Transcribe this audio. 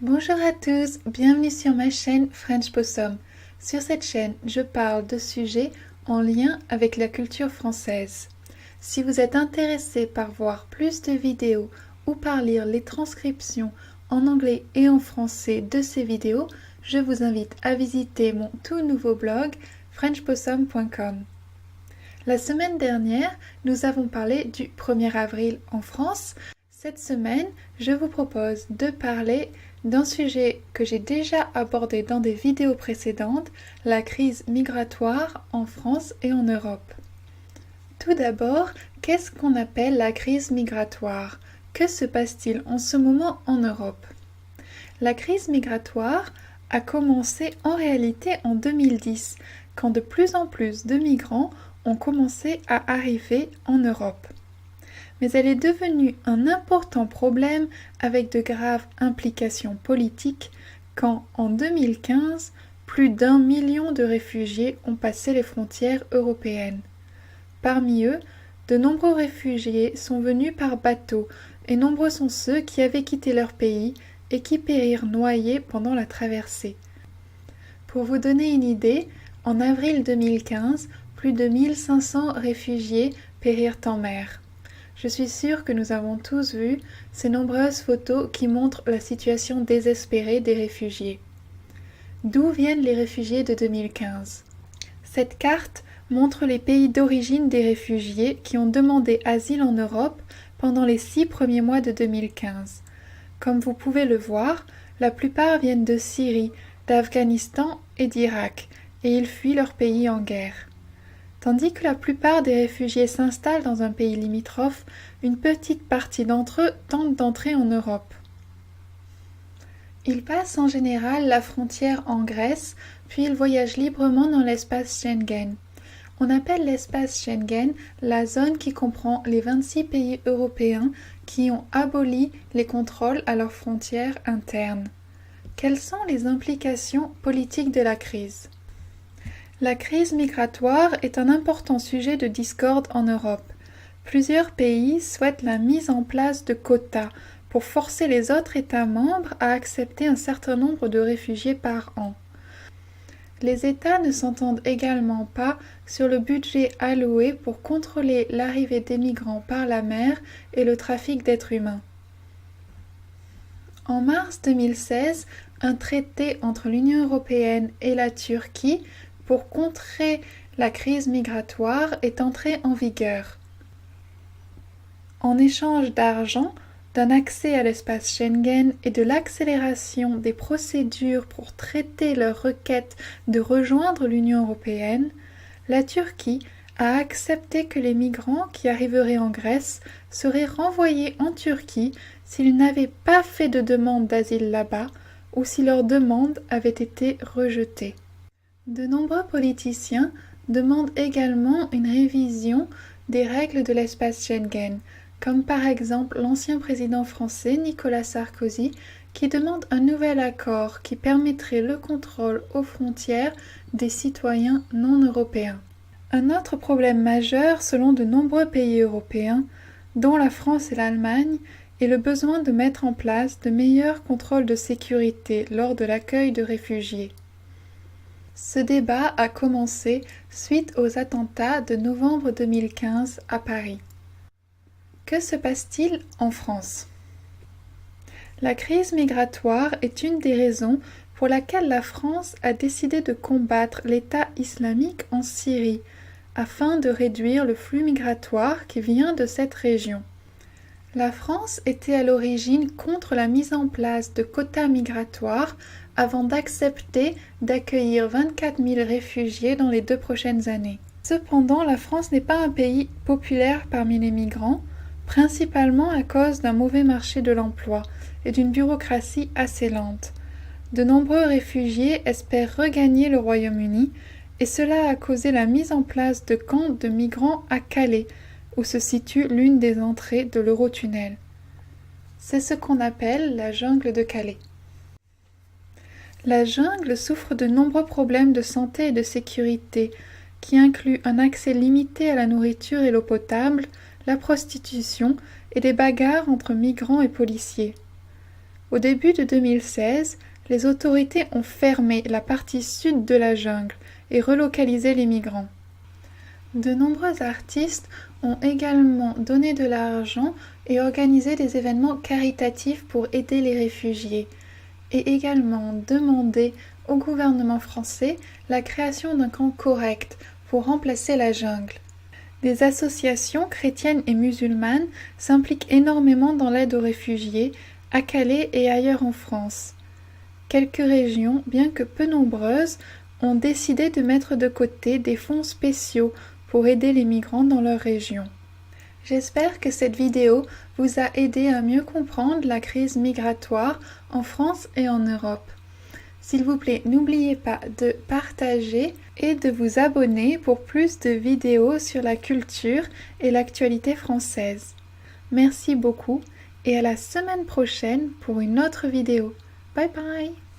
Bonjour à tous, bienvenue sur ma chaîne French Possum. Sur cette chaîne, je parle de sujets en lien avec la culture française. Si vous êtes intéressé par voir plus de vidéos ou par lire les transcriptions en anglais et en français de ces vidéos, je vous invite à visiter mon tout nouveau blog frenchpossum.com. La semaine dernière, nous avons parlé du 1er avril en France. Cette semaine, je vous propose de parler d'un sujet que j'ai déjà abordé dans des vidéos précédentes, la crise migratoire en France et en Europe. Tout d'abord, qu'est-ce qu'on appelle la crise migratoire? Que se passe-t-il en ce moment en Europe? La crise migratoire a commencé en réalité en 2010, quand de plus en plus de migrants ont commencé à arriver en Europe. Mais elle est devenue un important problème avec de graves implications politiques quand, en 2015, plus d'1 million de réfugiés ont passé les frontières européennes. Parmi eux, de nombreux réfugiés sont venus par bateau et nombreux sont ceux qui avaient quitté leur pays et qui périrent noyés pendant la traversée. Pour vous donner une idée, en avril 2015, plus de 1500 réfugiés périrent en mer. Je suis sûre que nous avons tous vu ces nombreuses photos qui montrent la situation désespérée des réfugiés. D'où viennent les réfugiés de 2015? Cette carte montre les pays d'origine des réfugiés qui ont demandé asile en Europe pendant les 6 premiers mois de 2015. Comme vous pouvez le voir, la plupart viennent de Syrie, d'Afghanistan et d'Irak, et ils fuient leur pays en guerre. Tandis que la plupart des réfugiés s'installent dans un pays limitrophe, une petite partie d'entre eux tentent d'entrer en Europe. Ils passent en général la frontière en Grèce, puis ils voyagent librement dans l'espace Schengen. On appelle l'espace Schengen la zone qui comprend les 26 pays européens qui ont aboli les contrôles à leurs frontières internes. Quelles sont les implications politiques de la crise ? La crise migratoire est un important sujet de discorde en Europe. Plusieurs pays souhaitent la mise en place de quotas pour forcer les autres États membres à accepter un certain nombre de réfugiés par an. Les États ne s'entendent également pas sur le budget alloué pour contrôler l'arrivée des migrants par la mer et le trafic d'êtres humains. En mars 2016, un traité entre l'Union européenne et la Turquie pour contrer la crise migratoire est entré en vigueur. En échange d'argent, d'un accès à l'espace Schengen et de l'accélération des procédures pour traiter leurs requêtes de rejoindre l'Union européenne, la Turquie a accepté que les migrants qui arriveraient en Grèce seraient renvoyés en Turquie s'ils n'avaient pas fait de demande d'asile là-bas ou si leur demande avait été rejetée. De nombreux politiciens demandent également une révision des règles de l'espace Schengen, comme par exemple l'ancien président français Nicolas Sarkozy qui demande un nouvel accord qui permettrait le contrôle aux frontières des citoyens non européens. Un autre problème majeur selon de nombreux pays européens, dont la France et l'Allemagne, est le besoin de mettre en place de meilleurs contrôles de sécurité lors de l'accueil de réfugiés. Ce débat a commencé suite aux attentats de novembre 2015 à Paris. Que se passe-t-il en France? La crise migratoire est une des raisons pour laquelle la France a décidé de combattre l'État islamique en Syrie, afin de réduire le flux migratoire qui vient de cette région. La France était à l'origine contre la mise en place de quotas migratoires avant d'accepter d'accueillir 24 000 réfugiés dans les 2 prochaines années. Cependant, la France n'est pas un pays populaire parmi les migrants, principalement à cause d'un mauvais marché de l'emploi et d'une bureaucratie assez lente. De nombreux réfugiés espèrent regagner le Royaume-Uni et cela a causé la mise en place de camps de migrants à Calais, où se situe l'une des entrées de l'Eurotunnel. C'est ce qu'on appelle la jungle de Calais. La jungle souffre de nombreux problèmes de santé et de sécurité, qui incluent un accès limité à la nourriture et l'eau potable, la prostitution et des bagarres entre migrants et policiers. Au début de 2016, les autorités ont fermé la partie sud de la jungle et relocalisé les migrants. De nombreux artistes ont également donné de l'argent et organisé des événements caritatifs pour aider les réfugiés, et également demandé au gouvernement français la création d'un camp correct pour remplacer la jungle. Des associations chrétiennes et musulmanes s'impliquent énormément dans l'aide aux réfugiés, à Calais et ailleurs en France. Quelques régions, bien que peu nombreuses, ont décidé de mettre de côté des fonds spéciaux pour aider les migrants dans leur région. J'espère que cette vidéo vous a aidé à mieux comprendre la crise migratoire en France et en Europe. S'il vous plaît, n'oubliez pas de partager et de vous abonner pour plus de vidéos sur la culture et l'actualité française. Merci beaucoup et à la semaine prochaine pour une autre vidéo. Bye bye!